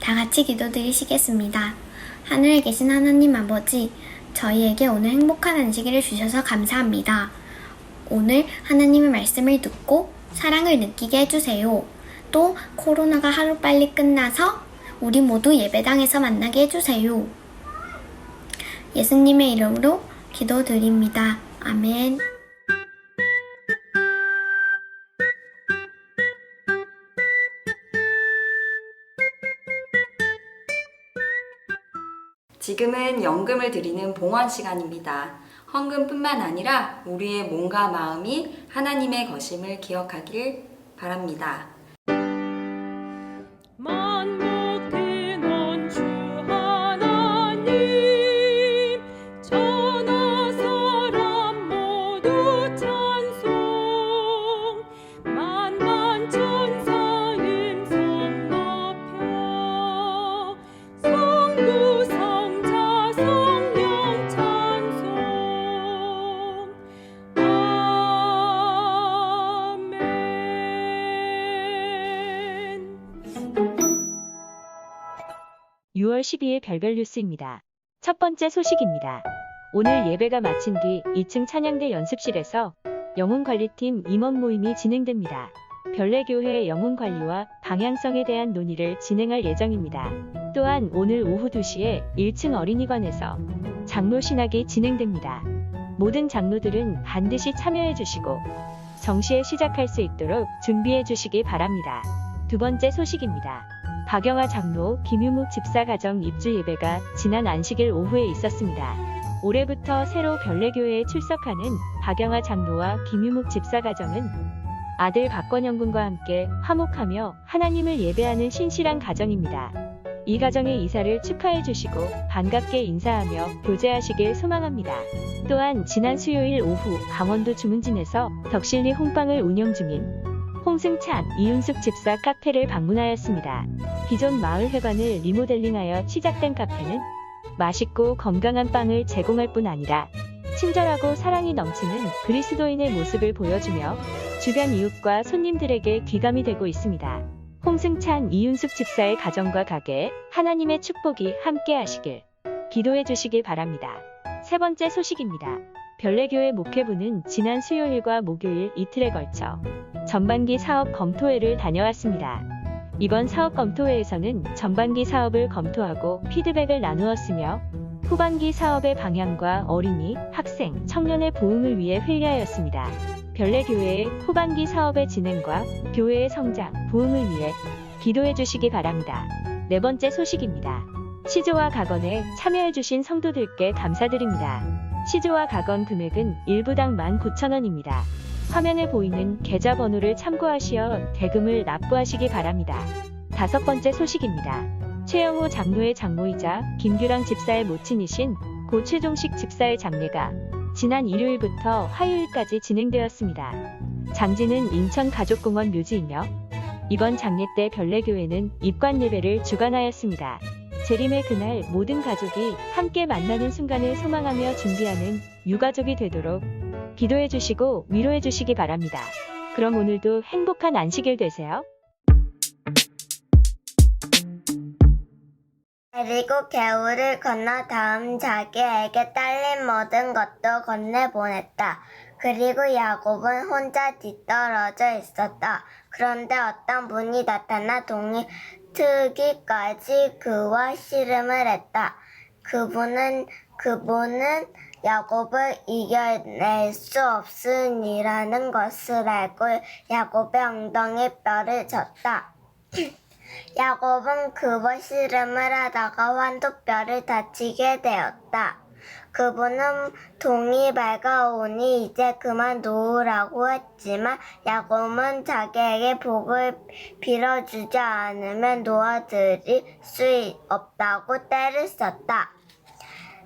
다 같이 기도드리시겠습니다. 하늘에 계신 하나님 아버지, 저희에게 오늘 행복한 안식일을 주셔서 감사합니다. 오늘 하나님의 말씀을 듣고 사랑을 느끼게 해주세요. 또 코로나가 하루빨리 끝나서 우리 모두 예배당에서 만나게 해주세요. 예수님의 이름으로 기도드립니다. 아멘. 지금은 연금을 드리는 봉헌 시간입니다. 헌금뿐만 아니라 우리의 몸과 마음이 하나님의 것임을 기억하길 바랍니다. 만복해놓은 주 하나님, 천하 사람 모두 찬송, 만만천사 임성 높여, 성부 성자 성령 찬송. 아멘. 6월 12일 별별 뉴스입니다. 첫 번째 소식입니다. 오늘 예배가 마친 뒤 2층 찬양대 연습실에서 영혼관리팀 임원 모임이 진행됩니다. 별내교회 영혼관리와 방향성에 대한 논의를 진행할 예정입니다. 또한 오늘 오후 2시에 1층 어린이관에서 장로 신학이 진행됩니다. 모든 장로들은 반드시 참여해 주시고 정시에 시작할 수 있도록 준비해 주시기 바랍니다. 두 번째 소식입니다. 박영아 장로, 김유묵 집사 가정 입주 예배가 지난 안식일 오후에 있었습니다. 올해부터 새로 별내교회에 출석하는 박영아 장로와 김유묵 집사 가정은 아들 박권영 군과 함께 화목하며 하나님을 예배하는 신실한 가정입니다. 이 가정의 이사를 축하해 주시고 반갑게 인사하며 교제하시길 소망합니다. 또한 지난 수요일 오후 강원도 주문진에서 덕실리 홍빵을 운영 중인 홍승찬, 이윤숙 집사 카페를 방문하였습니다. 기존 마을 회관을 리모델링하여 시작된 카페는 맛있고 건강한 빵을 제공할 뿐 아니라 친절하고 사랑이 넘치는 그리스도인의 모습을 보여주며 주변 이웃과 손님들에게 귀감이 되고 있습니다. 홍승찬, 이윤숙 집사의 가정과 가게에 하나님의 축복이 함께 하시길 기도해 주시길 바랍니다. 세 번째 소식입니다. 별내교회 목회부는 지난 수요일과 목요일 이틀에 걸쳐 전반기 사업 검토회를 다녀왔습니다. 이번 사업 검토회에서는 전반기 사업을 검토하고 피드백을 나누었으며 후반기 사업의 방향과 어린이, 학생, 청년의 부흥을 위해 회의하였습니다. 별내교회의 후반기 사업의 진행과 교회의 성장, 부흥을 위해 기도해 주시기 바랍니다. 네 번째 소식입니다. 시조와 각언에 참여해주신 성도들께 감사드립니다. 시조와 각언 금액은 1부당 19,000원입니다. 화면에 보이는 계좌번호를 참고하시어 대금을 납부하시기 바랍니다. 다섯 번째 소식입니다. 최영호 장로의 장모이자 김규랑 집사의 모친이신 고 최종식 집사의 장례가 지난 일요일부터 화요일까지 진행되었습니다. 장지는 인천가족공원 묘지이며 이번 장례 때 별내교회는 입관 예배를 주관하였습니다. 재림의 그날 모든 가족이 함께 만나는 순간을 소망하며 준비하는 유가족이 되도록 기도해 주시고 위로해 주시기 바랍니다. 그럼 오늘도 행복한 안식일 되세요. 그리고 겨울을 건너 다음 자기에게 딸린 모든 것도 건네보냈다. 그리고 야곱은 혼자 뒤떨어져 있었다. 그런데 어떤 분이 나타나 동이 트기까지 그와 씨름을 했다. 그분은 야곱을 이겨낼 수 없으니라는 것을 알고 야곱의 엉덩이에 뼈를 쳤다. 야곱은 그와 씨름을 하다가 환도뼈를 다치게 되었다. 그분은 동이 밝아오니 이제 그만 놓으라고 했지만 야곱은 자기에게 복을 빌어주지 않으면 놓아드릴 수 없다고 떼를 썼다.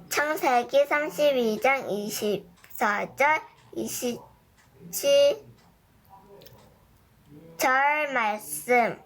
창세기 32장 24절 27절 말씀.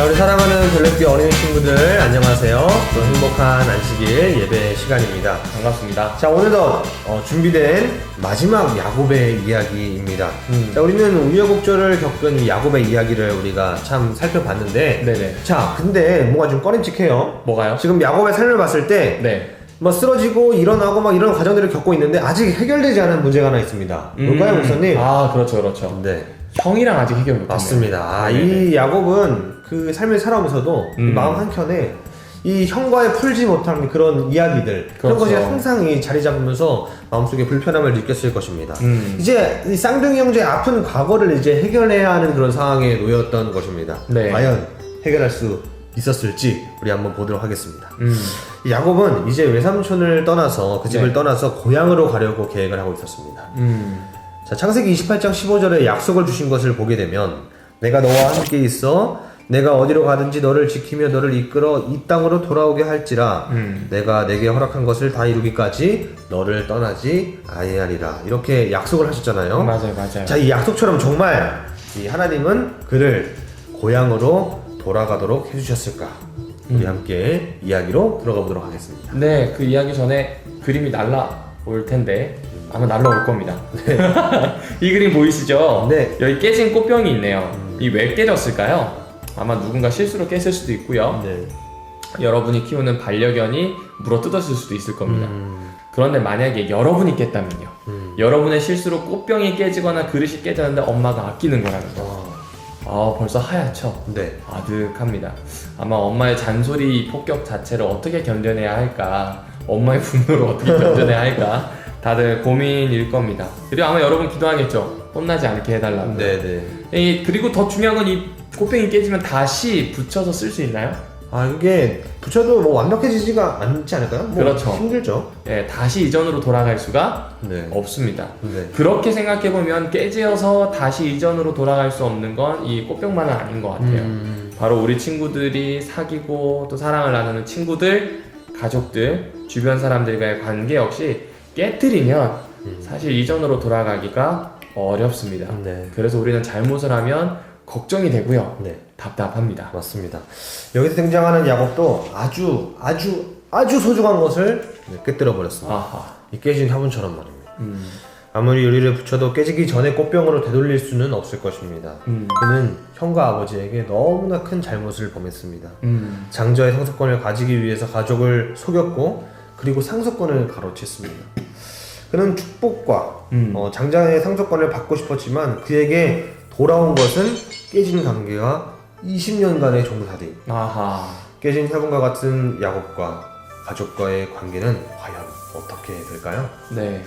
자, 우리 사랑하는 별내끼 어린이 친구들 안녕하세요. 또 행복한 안식일 예배 시간입니다. 반갑습니다. 자, 오늘도 준비된 마지막 야곱의 이야기입니다. 자, 우리는 우여곡절을 겪은 이 야곱의 이야기를 우리가 참 살펴봤는데, 네네. 자, 근데 뭔가 좀 꺼림칙해요. 뭐가요? 지금 야곱의 삶을 봤을 때 네. 뭐 쓰러지고 일어나고 막 이런 과정들을 겪고 있는데 아직 해결되지 않은 문제가 하나 있습니다. 뭘까요, 목사님? 아, 그렇죠, 그렇죠. 네. 형이랑 아직 해결 못했네요. 맞습니다. 네네. 이 야곱은 그 삶을 살아오면서도 마음 한켠에 이 형과의 풀지 못한 그런 이야기들, 그런 그렇죠. 것이 항상 이 자리 잡으면서 마음속에 불편함을 느꼈을 것입니다. 이제 이 쌍둥이 형제의 아픈 과거를 이제 해결해야 하는 그런 상황에 놓였던 것입니다. 네. 과연 해결할 수 있었을지 우리 한번 보도록 하겠습니다. 이 야곱은 이제 외삼촌을 떠나서 그 집을 네. 떠나서 고향으로 가려고 계획을 하고 있었습니다. 자, 창세기 28장 15절에 약속을 주신 것을 보게 되면 내가 너와 함께 있어 내가 어디로 가든지 너를 지키며 너를 이끌어 이 땅으로 돌아오게 할지라 내가 내게 허락한 것을 다 이루기까지 너를 떠나지 아니하리라 이렇게 약속을 하셨잖아요. 맞아요, 맞아요. 자, 이 약속처럼 정말 이 하나님은 그를 고향으로 돌아가도록 해주셨을까? 우리 함께 이야기로 들어가 보도록 하겠습니다. 네, 그 이야기 전에 그림이 날라올 텐데 아마 날라올 겁니다. 이 그림 보이시죠? 네. 여기 깨진 꽃병이 있네요. 이 왜 깨졌을까요? 아마 누군가 실수로 깼을 수도 있고요. 네. 여러분이 키우는 반려견이 물어뜯었을 수도 있을 겁니다. 그런데 만약에 여러분이 깼다면요. 여러분의 실수로 꽃병이 깨지거나 그릇이 깨졌는데 엄마가 아끼는 거라는 거. 벌써 하얗죠? 네. 아득합니다. 아마 엄마의 잔소리 폭격 자체를 어떻게 견뎌내야 할까, 엄마의 분노를 어떻게 견뎌내야 할까, 다들 고민일 겁니다. 그리고 아마 여러분 기도하겠죠. 혼나지 않게 해달라고. 네네. 그리고 더 중요한 건 이 꽃병이 깨지면 다시 붙여서 쓸 수 있나요? 아, 이게 붙여도 뭐 완벽해지지가 않지 않을까요? 뭐 그렇죠. 힘들죠. 네, 다시 이전으로 돌아갈 수가 네. 없습니다. 네. 그렇게 생각해보면 깨지어서 다시 이전으로 돌아갈 수 없는 건 이 꽃병만은 아닌 것 같아요. 바로 우리 친구들이 사귀고 또 사랑을 나누는 친구들, 가족들, 주변 사람들과의 관계 역시 깨뜨리면 사실 이전으로 돌아가기가 어렵습니다. 네. 그래서 우리는 잘못을 하면 걱정이 되고요. 네. 답답합니다. 맞습니다. 여기서 등장하는 야곱도 아주 소중한 것을 깨뜨려 버렸습니다. 아하. 이 깨진 화분처럼 말입니다. 아무리 요리를 붙여도 깨지기 전에 꽃병으로 되돌릴 수는 없을 것입니다. 그는 형과 아버지에게 너무나 큰 잘못을 범했습니다. 장자의 상속권을 가지기 위해서 가족을 속였고 그리고 상속권을 가로챘습니다. 그는 축복과 장자의 상속권을 받고 싶었지만 그에게 돌아온 것은 깨진 관계가 20년간의 종사대. 아하. 깨진 화분과 같은 야곱과 가족과의 관계는 과연 어떻게 될까요? 네.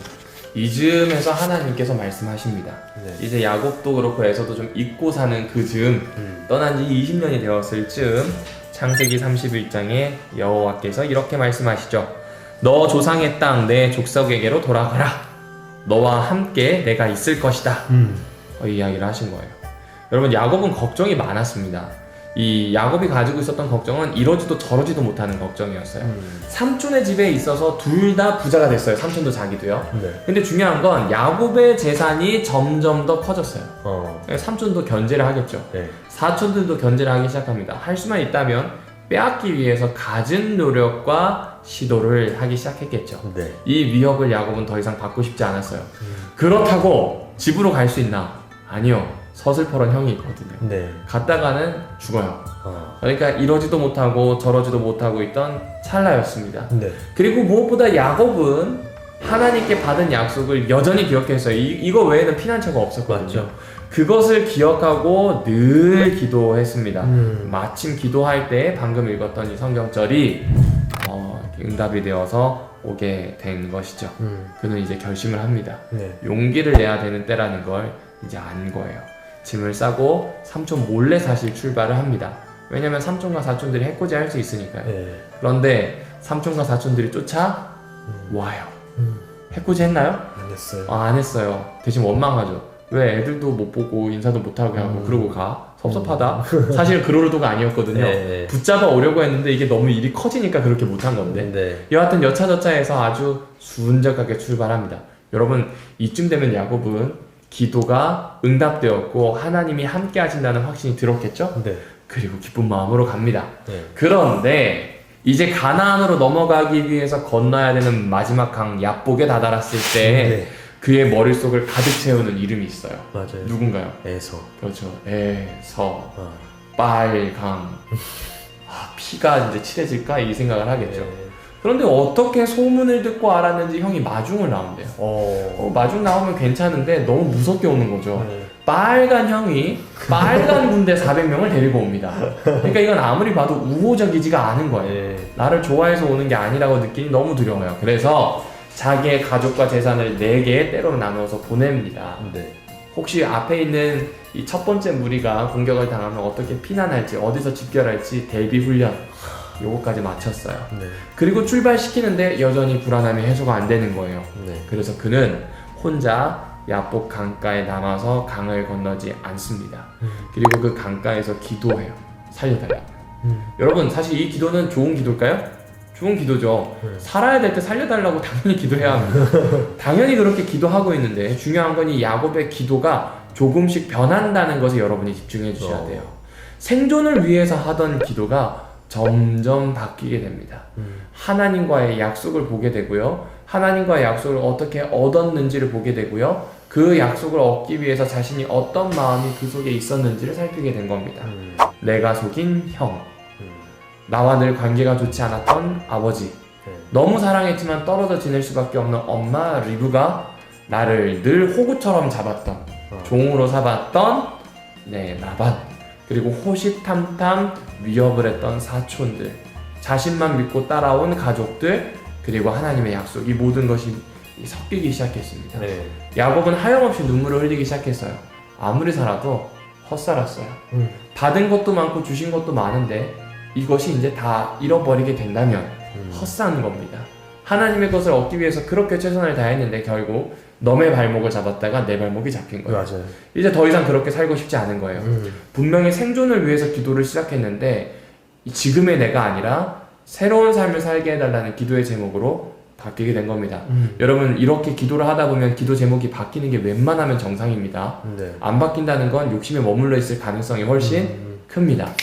이즈음에서 하나님께서 말씀하십니다. 네. 이제 야곱도 그렇고 에서도 좀 잊고 사는 그 즈음, 떠난 지 20년이 되었을 즈음, 창세기 31장에 여호와께서 이렇게 말씀하시죠. 너 조상의 땅 내 족속에게로 돌아가라. 너와 함께 내가 있을 것이다. 이 이야기를 하신 거예요. 여러분, 야곱은 걱정이 많았습니다. 이 야곱이 가지고 있었던 걱정은 이러지도 저러지도 못하는 걱정이었어요. 삼촌의 집에 있어서 둘 다 부자가 됐어요. 삼촌도 자기도요. 네. 근데 중요한 건 야곱의 재산이 점점 더 커졌어요. 삼촌도 견제를 하겠죠. 네. 사촌들도 견제를 하기 시작합니다. 할 수만 있다면 빼앗기 위해서 갖은 노력과 시도를 하기 시작했겠죠. 네. 이 위협을 야곱은 더 이상 받고 싶지 않았어요. 그렇다고 집으로 갈 수 있나? 아니요. 서슬퍼런 형이 있거든요. 네. 갔다가는 죽어요. 그러니까 이러지도 못하고 저러지도 못하고 있던 찰나였습니다. 네. 그리고 무엇보다 야곱은 하나님께 받은 약속을 여전히 기억했어요. 이거 외에는 피난처가 없었거든요. 맞죠. 그것을 기억하고 늘 기도했습니다. 마침 기도할 때 방금 읽었던 이 성경절이 응답이 되어서 오게 된 것이죠. 그는 이제 결심을 합니다. 네. 용기를 내야 되는 때라는 걸 이제 안 거예요. 짐을 싸고 삼촌 몰래 사실 출발을 합니다. 왜냐면 삼촌과 사촌들이 해코지 할 수 있으니까요. 네. 그런데 삼촌과 사촌들이 쫓아 와요. 해코지 했나요? 안 했어요. 안 했어요. 대신 원망하죠. 왜 애들도 못 보고 인사도 못하게 하고 그러고 가? 섭섭하다. 사실 그럴 의도가 아니었거든요. 네. 붙잡아 오려고 했는데 이게 너무 일이 커지니까 그렇게 못한 건데. 네. 여하튼 여차저차해서 아주 순적하게 출발합니다. 여러분, 이쯤 되면 야곱은 기도가 응답되었고 하나님이 함께 하신다는 확신이 들었겠죠? 네. 그리고 기쁜 마음으로 갑니다. 네. 그런데 이제 가나안으로 넘어가기 위해서 건너야 되는 마지막 강 야복에 다다랐을 때 네. 그의 머릿속을 가득 채우는 이름이 있어요. 맞아요. 누군가요? 에서. 그렇죠. 에서 아. 빨강. 피가 이제 칠해질까 이 생각을 하겠죠. 네. 그런데 어떻게 소문을 듣고 알았는지 형이 마중을 나온대요. 마중 나오면 괜찮은데 너무 무섭게 오는 거죠. 네. 빨간 형이 빨간 군대 400명을 데리고 옵니다. 그러니까 이건 아무리 봐도 우호적이지가 않은 거예요. 네. 나를 좋아해서 오는 게 아니라고 느끼니 너무 두려워요. 그래서 자기의 가족과 재산을 4개의 때로 나눠서 보냅니다. 네. 혹시 앞에 있는 이 첫 번째 무리가 공격을 당하면 어떻게 피난할지, 어디서 집결할지 대비 훈련 요거까지 마쳤어요. 네. 그리고 출발시키는데 여전히 불안함이 해소가 안 되는 거예요. 네. 그래서 그는 혼자 야복 강가에 남아서 강을 건너지 않습니다. 그리고 그 강가에서 기도해요. 살려달라고. 여러분, 사실 이 기도는 좋은 기도일까요? 좋은 기도죠. 살아야 될 때 살려달라고 당연히 기도해야 합니다. 당연히 그렇게 기도하고 있는데 중요한 건 이 야곱의 기도가 조금씩 변한다는 것에 여러분이 집중해 주셔야 돼요. 생존을 위해서 하던 기도가 점점 바뀌게 됩니다. 하나님과의 약속을 보게 되고요. 하나님과의 약속을 어떻게 얻었는지를 보게 되고요. 그 약속을 얻기 위해서 자신이 어떤 마음이 그 속에 있었는지를 살피게 된 겁니다. 내가 속인 형, 나와 늘 관계가 좋지 않았던 아버지, 너무 사랑했지만 떨어져 지낼 수밖에 없는 엄마 리브가 나를 늘 호구처럼 잡았던, 종으로 삼았던 라반, 그리고 호시탐탐 위협을 했던 사촌들, 자신만 믿고 따라온 가족들, 그리고 하나님의 약속, 이 모든 것이 섞이기 시작했습니다. 네. 야곱은 하염없이 눈물을 흘리기 시작했어요. 아무리 살아도 헛살았어요. 받은 것도 많고 주신 것도 많은데 이것이 이제 다 잃어버리게 된다면 헛산 겁니다. 하나님의 것을 얻기 위해서 그렇게 최선을 다했는데 결국 너의 발목을 잡았다가 내 발목이 잡힌 거예요. 맞아요. 이제 더 이상 그렇게 살고 싶지 않은 거예요. 분명히 생존을 위해서 기도를 시작했는데 지금의 내가 아니라 새로운 삶을 살게 해달라는 기도의 제목으로 바뀌게 된 겁니다. 여러분, 이렇게 기도를 하다 보면 기도 제목이 바뀌는 게 웬만하면 정상입니다. 네. 안 바뀐다는 건 욕심에 머물러 있을 가능성이 훨씬 큽니다.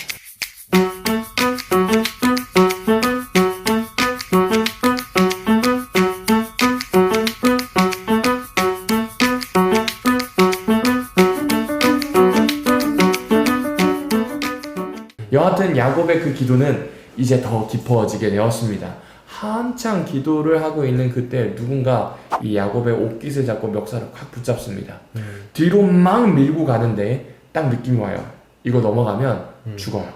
여하튼 야곱의 그 기도는 이제 더 깊어지게 되었습니다. 한창 기도를 하고 있는 그때 누군가 이 야곱의 옷깃을 잡고 멱살을 확 붙잡습니다. 뒤로 막 밀고 가는데 딱 느낌이 와요. 이거 넘어가면 죽어요.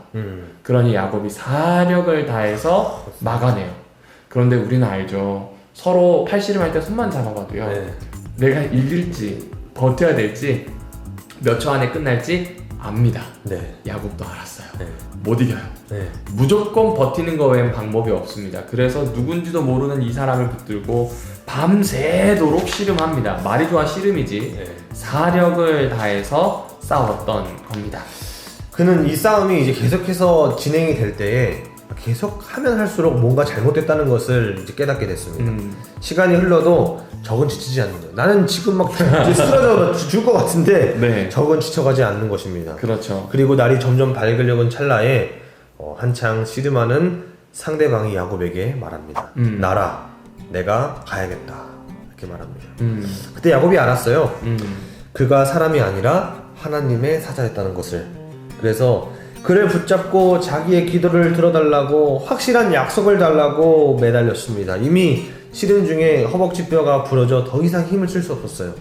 그러니 야곱이 사력을 다해서 막아내요. 그런데 우리는 알죠. 서로 팔씨름할 때 손만 잡아봐도요. 네. 내가 이길지 버텨야 될지 몇 초 안에 끝날지 압니다. 네. 야곱도 알았어요. 네. 못 이겨요. 네. 무조건 버티는 거 외엔 방법이 없습니다. 그래서 누군지도 모르는 이 사람을 붙들고 밤새도록 씨름합니다. 말이 좋아 씨름이지. 네. 사력을 다해서 싸웠던 겁니다. 그는 이 싸움이 이제 계속해서 진행이 될 때에 계속 하면 할수록 뭔가 잘못됐다는 것을 이제 깨닫게 됐습니다. 시간이 흘러도 적은 지치지 않는 거예요. 나는 지금 막 이제 쓰러져 죽을 것 같은데 네. 적은 지쳐가지 않는 것입니다. 그렇죠. 그리고 날이 점점 밝으려는 찰나에 한창 씨름하는 상대방이 야곱에게 말합니다. 나라, 내가 가야겠다. 이렇게 말합니다. 그때 야곱이 알았어요. 그가 사람이 아니라 하나님의 사자였다는 것을. 그래서 그를 붙잡고 자기의 기도를 들어달라고 확실한 약속을 달라고 매달렸습니다. 이미 씨름 중에 허벅지 뼈가 부러져 더 이상 힘을 쓸 수 없었어요.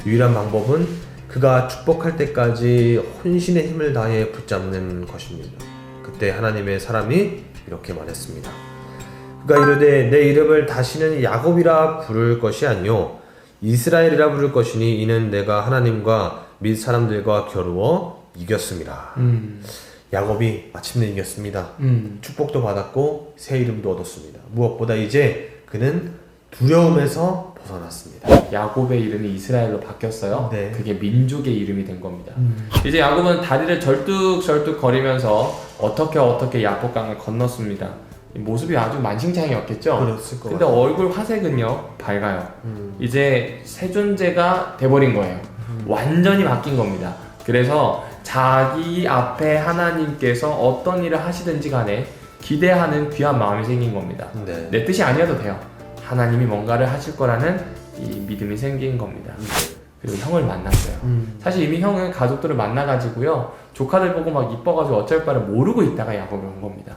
유일한 방법은 그가 축복할 때까지 혼신의 힘을 다해 붙잡는 것입니다. 그때 하나님의 사람이 이렇게 말했습니다. 그가 이르되 내 이름을 다시는 야곱이라 부를 것이 아니요 이스라엘이라 부를 것이니 이는 내가 하나님과 및 사람들과 겨루어 이겼습니다. 야곱이 마침내 이겼습니다. 축복도 받았고 새 이름도 얻었습니다. 무엇보다 이제 그는 두려움에서 벗어났습니다. 야곱의 이름이 이스라엘로 바뀌었어요. 네. 그게 민족의 이름이 된 겁니다. 이제 야곱은 다리를 절뚝절뚝 거리면서 어떻게 야복강을 건넜습니다. 이 모습이 아주 만신창이었겠죠. 그랬을 것 근데 같아요. 얼굴 화색은요 밝아요. 이제 새 존재가 돼버린 거예요. 완전히 바뀐 겁니다. 그래서 자기 앞에 하나님께서 어떤 일을 하시든지 간에 기대하는 귀한 마음이 생긴 겁니다. 네. 내 뜻이 아니어도 돼요. 하나님이 뭔가를 하실 거라는 이 믿음이 생긴 겁니다. 그리고 형을 만났어요. 사실 이미 형은 가족들을 만나가지고요 조카들 보고 막 이뻐가지고 어쩔 바를 모르고 있다가 야곱이 온 겁니다.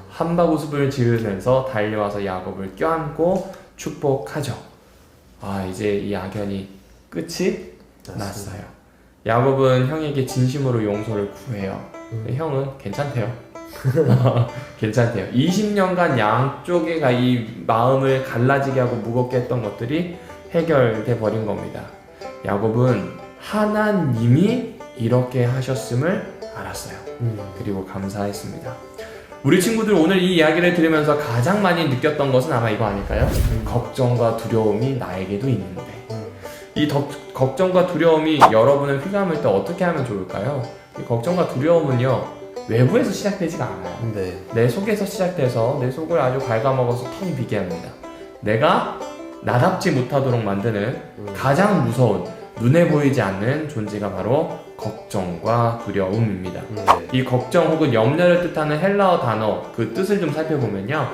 한바구음을 지으면서 달려와서 야곱을 껴안고 축복하죠. 아, 이제 이 악연이 끝이 났어요. 야곱은 형에게 진심으로 용서를 구해요. 근데 형은 괜찮대요. 괜찮대요. 20년간 양쪽에가 이 마음을 갈라지게 하고 무겁게 했던 것들이 해결돼 버린 겁니다. 야곱은 하나님이 이렇게 하셨음을 알았어요. 그리고 감사했습니다. 우리 친구들 오늘 이 이야기를 들으면서 가장 많이 느꼈던 것은 아마 이거 아닐까요? 걱정과 두려움이 나에게도 있는데 이 걱정과 두려움이 여러분을 휘감을 때 어떻게 하면 좋을까요? 이 걱정과 두려움은요 외부에서 시작되지가 않아요. 네. 내 속에서 시작돼서 내 속을 아주 갉아먹어서 텅 비게 합니다. 내가 나답지 못하도록 만드는 가장 무서운 눈에 보이지 않는 존재가 바로 걱정과 두려움입니다. 네. 이 걱정 혹은 염려를 뜻하는 헬라어 단어 그 뜻을 좀 살펴보면요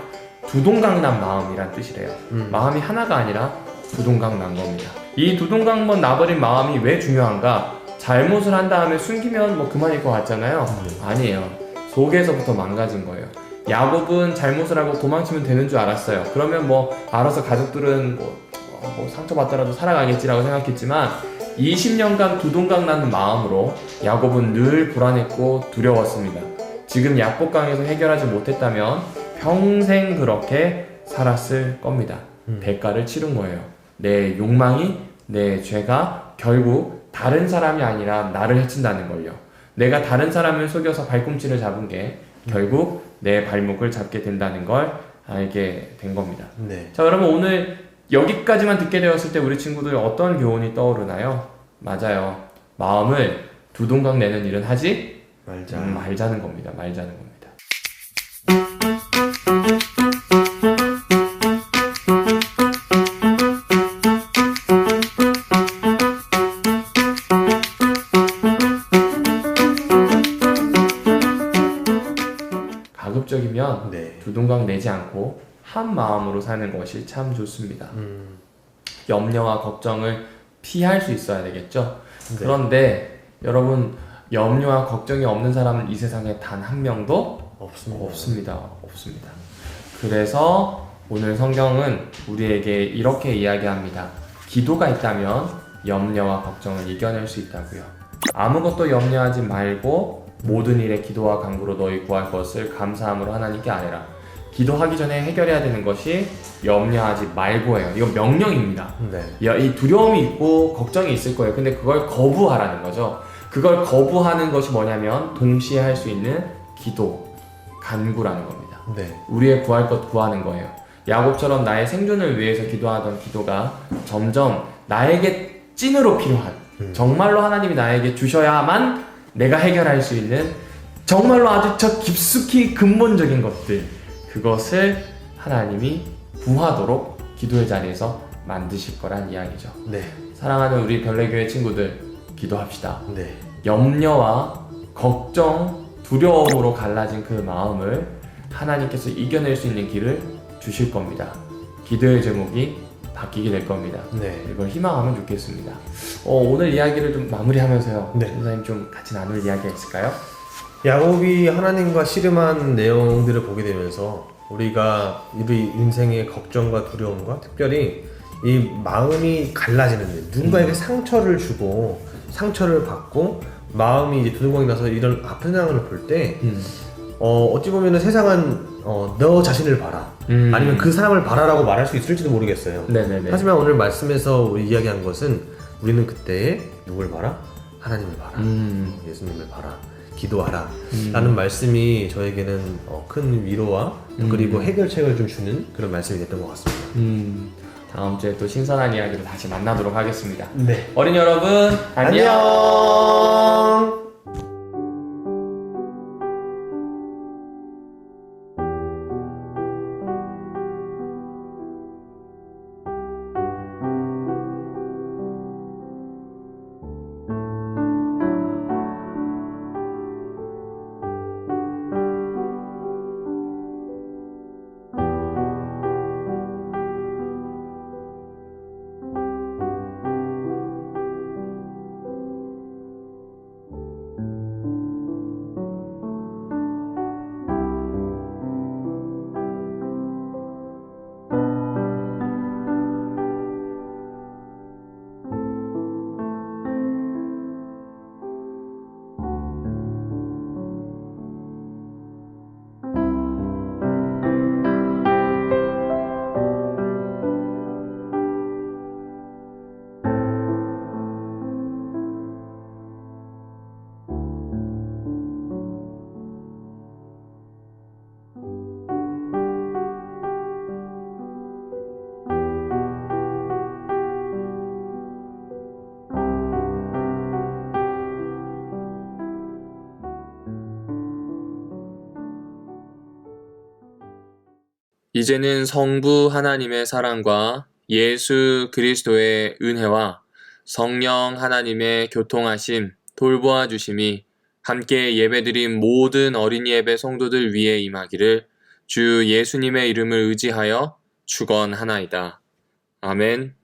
두동강 난 마음이란 뜻이래요. 마음이 하나가 아니라 두동강 난 겁니다. 이 두동강 나버린 마음이 왜 중요한가? 잘못을 한 다음에 숨기면 뭐 그만일 것 같잖아요. 아니에요. 속에서부터 망가진 거예요. 야곱은 잘못을 하고 도망치면 되는 줄 알았어요. 그러면 뭐 알아서 가족들은 뭐 상처받더라도 살아가겠지라고 생각했지만 20년간 두동강 나는 마음으로 야곱은 늘 불안했고 두려웠습니다. 지금 야복강에서 해결하지 못했다면 평생 그렇게 살았을 겁니다. 대가를 치른 거예요. 내 욕망이, 내 죄가 결국 다른 사람이 아니라 나를 해친다는 걸요. 내가 다른 사람을 속여서 발꿈치를 잡은 게 결국 내 발목을 잡게 된다는 걸 알게 된 겁니다. 네. 자, 여러분 오늘 여기까지만 듣게 되었을 때 우리 친구들 어떤 교훈이 떠오르나요? 맞아요. 마음을 두동강 내는 일은 하지 말자는 겁니다. 말자는 겁니다. 가급적이면 네. 두동강 내지 않고 한 마음으로 사는 것이 참 좋습니다. 염려와 걱정을 피할 수 있어야 되겠죠. 네. 그런데 여러분 염려와 걱정이 없는 사람은 이 세상에 단 한 명도 없습니다. 그래서 오늘 성경은 우리에게 이렇게 이야기합니다. 기도가 있다면 염려와 걱정을 이겨낼 수 있다고요. 아무것도 염려하지 말고 모든 일에 기도와 간구로 너희 구할 것을 감사함으로 하나님께 아뢰라. 기도하기 전에 해결해야 되는 것이 염려하지 말고예요. 이건 명령입니다. 네. 이 두려움이 있고 걱정이 있을 거예요. 근데 그걸 거부하라는 거죠. 그걸 거부하는 것이 뭐냐면 동시에 할 수 있는 기도, 간구라는 겁니다. 네. 우리의 구할 것 구하는 거예요. 야곱처럼 나의 생존을 위해서 기도하던 기도가 점점 나에게 찐으로 필요한 정말로 하나님이 나에게 주셔야만 내가 해결할 수 있는 정말로 아주 저 깊숙이 근본적인 것들, 그것을 하나님이 구하도록 기도의 자리에서 만드실 거란 이야기죠. 네. 사랑하는 우리 별내교회 친구들, 기도합시다. 네. 염려와 걱정, 두려움으로 갈라진 그 마음을 하나님께서 이겨낼 수 있는 길을 주실 겁니다. 기도의 제목이 바뀌게 될 겁니다. 네. 이걸 희망하면 좋겠습니다. 오늘 이야기를 좀 마무리하면서요. 네. 선생님 좀 같이 나눌 이야기가 있을까요? 야곱이 하나님과 씨름한 내용들을 보게 되면서 우리가 우리 인생의 걱정과 두려움과 특별히 이 마음이 갈라지는데 누군가에게 상처를 주고 상처를 받고 마음이 이제 두동강이 나서 이런 아픈 상황을 볼 때 어찌 보면 세상은 너 자신을 봐라 아니면 그 사람을 봐라라고 말할 수 있을지도 모르겠어요. 네네네. 하지만 오늘 말씀에서 우리 이야기한 것은 우리는 그때 누굴 봐라? 하나님을 봐라, 예수님을 봐라, 기도하라 라는 말씀이 저에게는 큰 위로와 그리고 해결책을 좀 주는 그런 말씀이 됐던 것 같습니다. 다음 주에 또 신선한 이야기로 다시 만나도록 하겠습니다. 네. 어린이 여러분, 안녕! 안녕. 이제는 성부 하나님의 사랑과 예수 그리스도의 은혜와 성령 하나님의 교통하심, 돌보아 주심이 함께 예배드린 모든 어린이 예배 성도들 위에 임하기를 주 예수님의 이름을 의지하여 축원하나이다. 아멘.